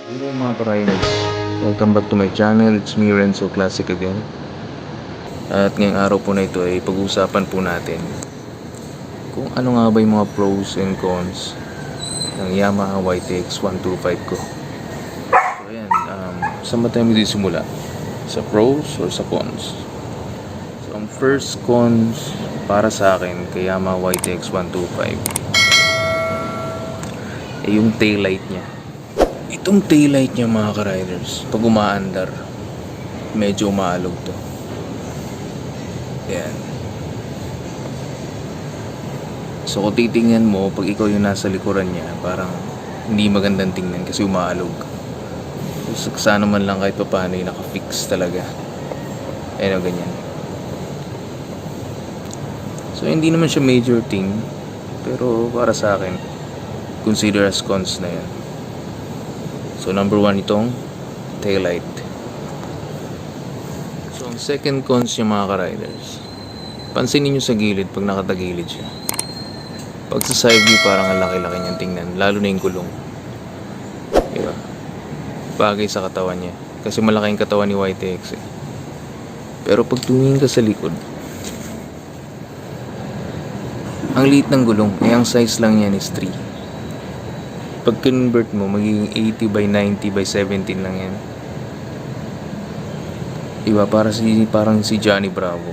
Hello mga ka-riders, welcome back to my channel. It's me Renzo Classic again. At ngayong araw po na ito ay pag-uusapan po natin kung ano nga ba yung mga pros and cons ng Yamaha YTX 125 ko. So ayan, saan ba tayo magsisimula? Sa pros or sa cons? So ang first cons para sa akin kay Yamaha YTX 125 ay yung taillight niya. Itong taillight niya mga ka-riders, pag umaandar, medyo umaalog to. Ayan. So kung titingnan mo, pag ikaw yung nasa likuran niya, parang hindi magandang tingnan kasi umaalog. So sana man lang kahit pa paano yung nakafix talaga. Ayan o, ganyan. So hindi naman siya major thing, pero para sa akin, consider as cons na yan. So number 1 itong taillight. So ang second cons yung mga ka-riders, pansinin nyo sa gilid pag nakatagilid siya. Pag sa side view parang ang laki-laki niyang tingnan, lalo na yung gulong. Diba? Bagay sa katawan niya, kasi malaki yung katawan ni YTX eh. Pero pag tumingin ka sa likod, ang liit ng gulong, eh ang size lang yan is 3. Pag convert mo, magiging 80 by 90 by 17 lang yan. Diba? Parang si Johnny Bravo.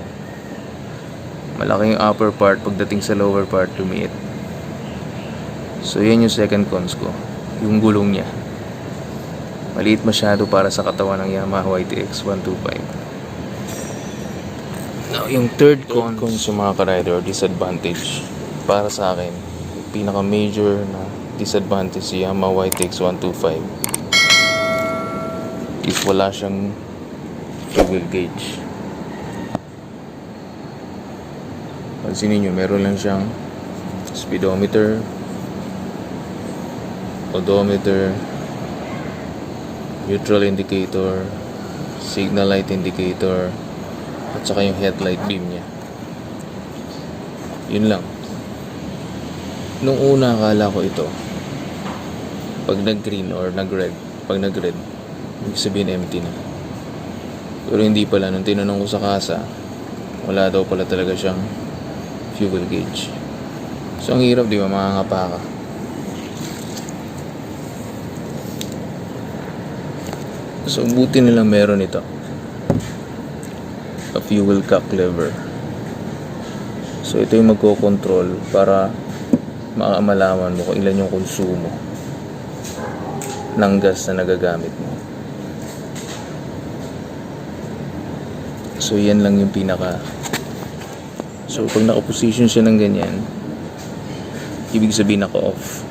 Malaki yung upper part, pagdating sa lower part, lumiit. So, yan yung second cons ko. Yung gulong niya. Maliit masyado para sa katawan ng Yamaha YTX 125. Now, yung third cons yung mga ka-rider, disadvantage. Para sa akin, pinaka-major na disadvantage si Yamaha YTX 125 is wala siyang fuel gauge. Pansinin nyo, meron lang siyang speedometer, odometer, neutral indicator, signal light indicator, at saka yung headlight beam niya. Yun lang. Nung una akala ko ito, pag nag-green or nag-red, pag nag-red, ibig sabihin empty na. Pero hindi pala, nung tinanong ko sa kasa, wala daw pala talaga siyang fuel gauge. So ang hirap, di ba, mangangapa ka. So buti nilang meron ito, a fuel cap lever. So ito yung magko-control para malaman mo kung ilan yung konsumo ng gas na nagagamit mo. So yan lang yung pinaka. So pag naka-position siya ng ganyan, ibig sabihin naka-off.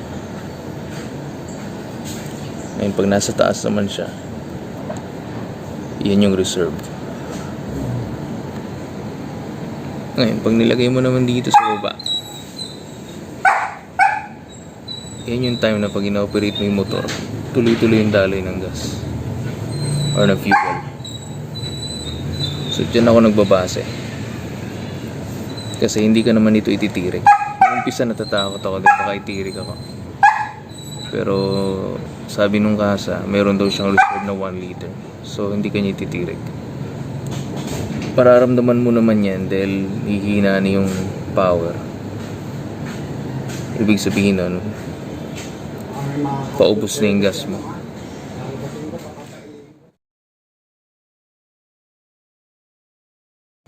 Ngayon pag nasa taas naman siya, yan yung reserve. Ngayon pag nilagay mo naman dito sa baba, yan yung time na pag ina-operate mo yung motor, tuloy-tuloy yung daloy ng gas or ng fuel. So dyan ako nagbabase, kasi hindi ka naman ito ititirik. Nung umpisa natatakot ako din, baka itirik ako. Pero sabi nung kasa, meron daw siyang reserve na 1 liter. So hindi ka niya ititirik. Pararamdaman mo naman yan dahil hihina na yung power. Ibig sabihin nun, paubos na yung gas mo.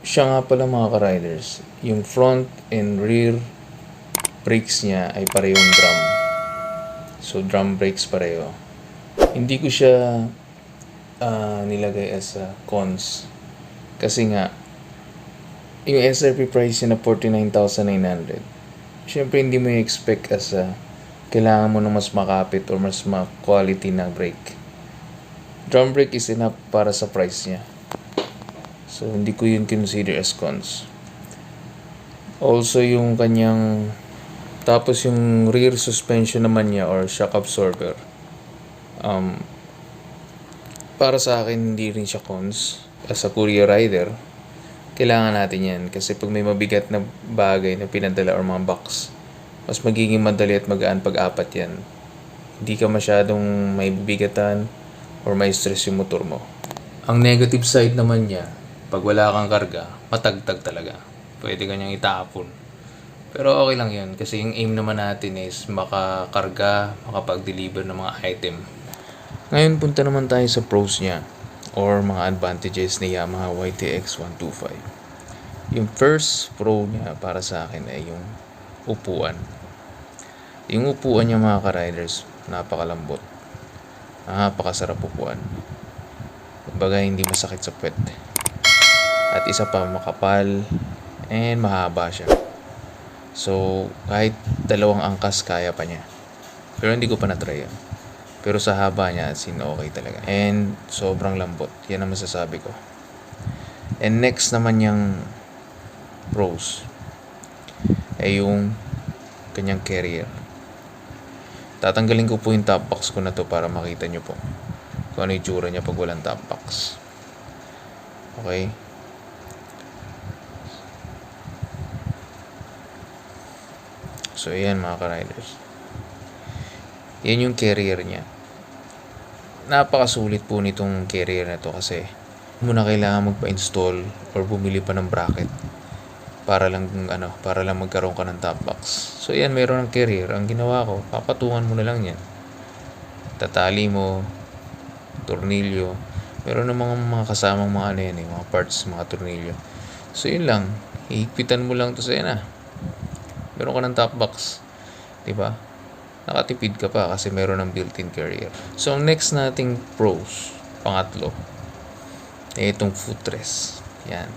Siya nga pala mga ka-riders, yung front and rear brakes niya ay parehong drum. So drum brakes pareho. Hindi ko siya nilagay as cons. Kasi nga, yung SRP price niya na 49,900. Siyempre hindi mo i-expect as kailangan mo ng mas makapit or mas quality na brake. Drum brake is enough para sa price niya. So hindi ko yun consider as cons. Also yung kanyang, tapos yung rear suspension naman niya or shock absorber, para sa akin hindi rin siya cons. As a courier rider, kailangan natin yan kasi pag may mabigat na bagay na pinadala or mga box, mas magiging madali at magaan pag-apat yan. Hindi ka masyadong may bibigatan or may stress yung motor mo. Ang negative side naman niya, pag wala kang karga, matagtag talaga. Pwede ka niyang itapon. Pero okay lang yan kasi yung aim naman natin is makakarga, makapag-deliver ng mga item. Ngayon punta naman tayo sa pros niya or mga advantages ni Yamaha YTX 125. Yung first pro niya para sa akin ay yung upuan. Yung upuan niya mga ka-riders, napakalambot. Napakasarap upuan. Kumbaga hindi masakit sa puwet. At isa pa, makapal and mahaba siya. So, kahit 2 angkas kaya pa niya. Pero hindi ko pa na-try yan. Pero sa haba niya, as in okay talaga. And sobrang lambot. Yan ang masasabi ko. And next naman yung pros ay yung kanyang carrier. Tatanggalin ko po yung top box ko na to para makita nyo po kung ano yung tsura niya pag walang top box. Okay? So, ayan mga ka-riders. Yan yung carrier niya. Napakasulit po nitong carrier na to kasi hindi mo na kailangan magpa-install or bumili pa ng bracket para lang magkaroon ka ng top box. So, yan, meron ng carrier. Ang ginawa ko, papatungan mo na lang yan. Tatali mo, tornilyo. Meron ng mga kasamang mga mga parts, mga tornilyo. So, yun lang. Hihigpitan mo lang to sa yan meron ka ng top box. Diba? Nakatipid ka pa kasi meron ng built-in carrier. So, ang next nating pros, pangatlo, ay itong footrest. Yan.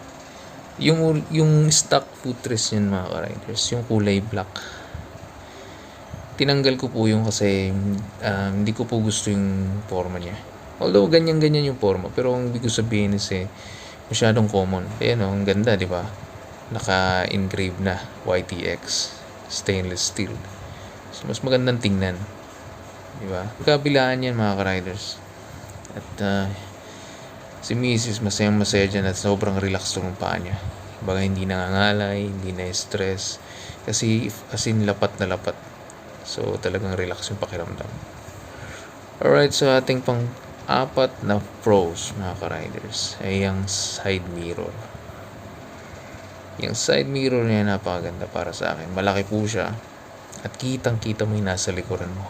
Yung stock footrest yun mga ka-riders, yung kulay black. Tinanggal ko po yung kasi hindi ko po gusto yung forma niya. Although ganyan-ganyan yung forma, pero ang ibig ko sabihin is masyadong common. Ayan ang ganda, di ba? Naka-engrave na YTX stainless steel. So, mas magandang tingnan. Di ba? Kabilaan yan mga ka-riders. At si Mrs. masayang-masaya dyan at sobrang relax ng paa niya. Baga hindi nangangalay, hindi na-stress. Kasi as in lapat na lapat. So talagang relax yung pakiramdam. Alright, so ating pang-apat na pros mga ka-riders ay yung side mirror. Yung side mirror niya napakaganda para sa akin. Malaki po siya. At kitang-kita mo yung nasa likuran mo.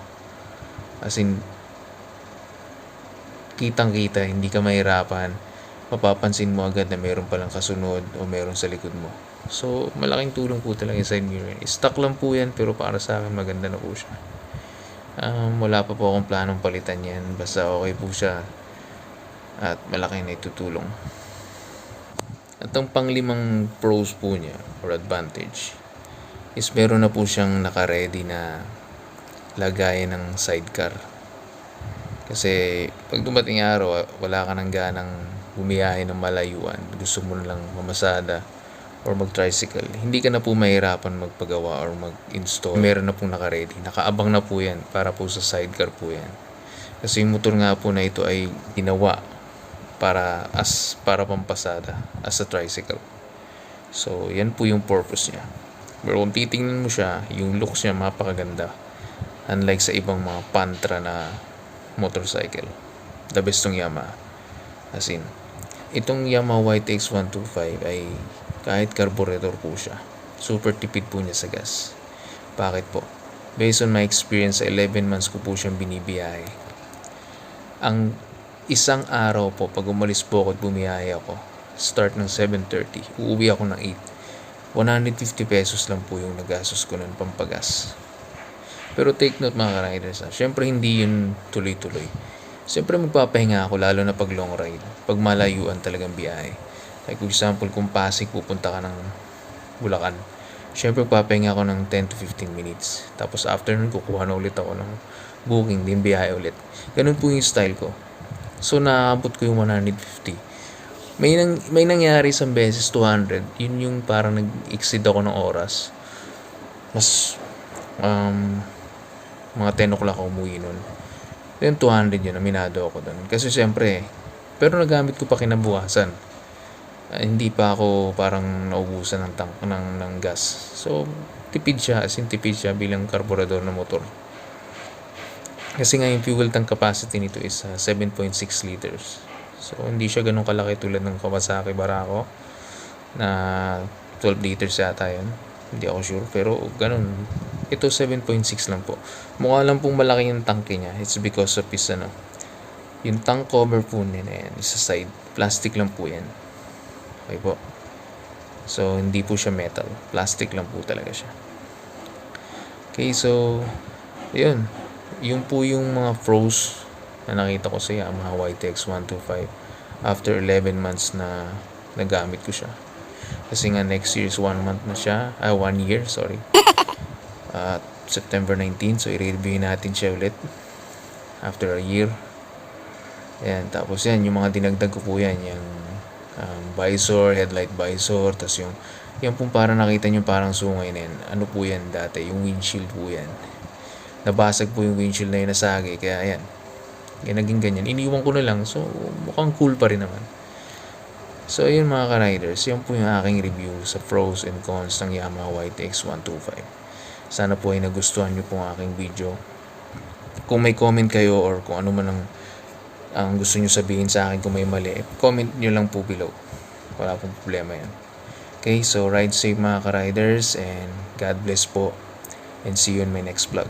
As in, kitang-kita, hindi ka mahirapan. Mapapansin mo agad na meron palang kasunod o meron sa likod mo. So, malaking tulong po talaga yung side mirror. Stock lang po yan, pero para sa akin maganda na po siya. Wala pa po akong planong palitan yan. Basta okay po siya. At malaki na itutulong. At ang panglimang pros po niya or advantage is meron na po siyang naka-ready na lagayan ng sidecar. Kasi pag dumating araw, wala ka nang ganang bumiyahe ng malayuan, gusto mo na lang mamasada or mag-tricycle, hindi ka na po mahirapan magpagawa or mag-install. Meron na pong naka-ready. Nakaabang na po yan para po sa sidecar po yan. Kasi yung motor nga po na ito ay ginawa para pampasada as a tricycle. So, yan po yung purpose niya. Pero kung titingnan mo siya, yung looks niya mapakaganda. Unlike sa ibang mga pantra na motorcycle. The best tong Yamaha. As in, itong Yamaha YTX 125 ay kahit carburetor po siya, super tipid po niya sa gas. Bakit po? Based on my experience, sa 11 months ko po siyang binibiyahe. Ang isang araw po, pag umalis po ako at bumiyahe ako, start ng 7:30, uuwi ako ng 8. 150 pesos lang po yung nagastos ko ng pampagas. Pero take note mga ka-riders, syempre hindi yun tuloy-tuloy. Syempre magpapahinga ako lalo na pag long ride, pag malayuan talagang biyahe. Like for example, kung Pasig pupunta ka ng Bulacan, syempre magpapahinga ako ng 10 to 15 minutes. Tapos after nun, kukuha na ulit ako ng booking, din biyahe ulit. Ganun po yung style ko. So naabot ko yung 150. May nangyari isang beses 200. Yun yung parang nag-exceed ako ng oras. Mas mga 10 o'clock ako umuwi nun. Then 200 yun, aminado ako dun. Kasi siyempre, pero nagamit ko pa kinabukasan. Hindi pa ako parang naubusan ng tank ng gas. So tipid siya, as in tipid siya bilang karburador ng motor. Kasi nga yung fuel tank capacity nito is 7.6 liters. So hindi siya ganun kalaki tulad ng Kawasaki Barako na 12 liters yata yun. Hindi ako sure, pero ganun. Ito 7.6 lang po. Mukha lang pong malaki yung tanke niya. It's because of his yung tank cover po niya na yan, sa side. Plastic lang po yan. Okay po. So hindi po siya metal. Plastic lang po talaga siya. Okay, so yun. Yung po yung mga pros na nakita ko sa Yamaha YTX 125 after 11 months na nagamit ko siya. Kasi nga next year is 1 month na siya. 1 year, sorry. September 19. So i-review natin siya ulit after a year. Ayan, tapos yan, yung mga dinagdag ko po yan, yung visor, headlight visor, tapos yung pong parang nakita nyo parang sungay na yan. Ano po yan dati? Yung windshield po yan. Nabasag po yung windshield na yun, nasagi, kaya ayan. Kaya naging ganyan. Iniwan ko na lang, so mukhang cool pa rin naman. So ayun mga ka-riders, yun po yung aking review sa pros and cons ng Yamaha YTX 125. Sana po ay nagustuhan nyo po ang aking video. Kung may comment kayo or kung ano man ang gusto nyo sabihin sa akin kung may mali, comment nyo lang po below. Wala pong problema yan. Okay, so ride safe mga ka-riders and God bless po and see you in my next vlog.